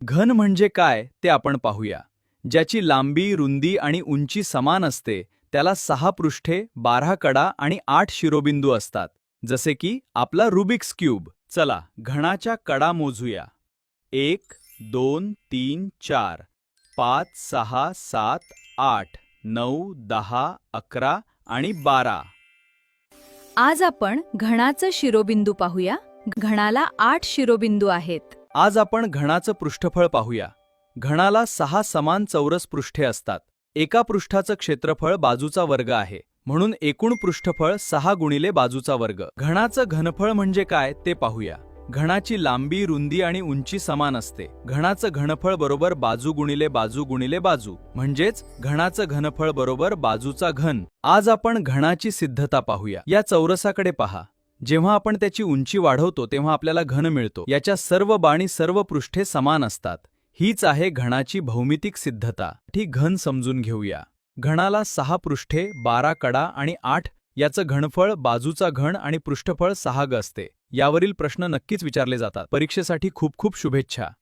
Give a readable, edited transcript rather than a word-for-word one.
घन म्हणजे काय ते आपण पाहूया. ज्याची लांबी, रुंदी आणि उंची समान असते त्याला 6 पृष्ठे, 12 कडा आणि 8 शिरोबिंदू असतात. जसे की आपला रुबिक्स क्यूब. चला घणाच्या कडा मोजूया. 1, 2, 3, 4, 5, 6, 7, 8, 9, 10, 11 आणि 12. आज आपण घणाचं शिरोबिंदू पाहूया. घणाला 8 शिरोबिंदू आहेत. आज आपण घणाचं पृष्ठफळ पाहूया. घणाला 6 समान चौरस पृष्ठे असतात. एका पृष्ठाचं क्षेत्रफळ बाजूचा वर्ग आहे, म्हणून एकूण पृष्ठफळ 6 गुणिले बाजूचा वर्ग. घणाचं घनफळ म्हणजे काय ते पाहूया. घणाची लांबी, रुंदी आणि उंची समान असते. घणाचं घनफळ बरोबर बाजू गुणिले बाजू गुणिले बाजू, म्हणजेच घणाचं घनफळ बरोबर बाजूचा घन. आज आपण घणाची सिद्धता पाहूया. या चौरसाकडे पहा. जेव्हा आपण त्याची उंची वाढवतो तेव्हा आपल्याला घन मिळतो. याच्या सर्व बाणी सर्व पृष्ठे समान असतात. हीच आहे घणाची भौमितिक सिद्धता. ही घन समजून घेऊया. घणाला 6 पृष्ठे, 12 कडा आणि 8 याचं घनफळ, बाजूचा घन आणि पृष्ठफळ 6 असते. यावरील प्रश्न नक्कीच विचारले जातात. परीक्षेसाठी खूप खूप शुभेच्छा.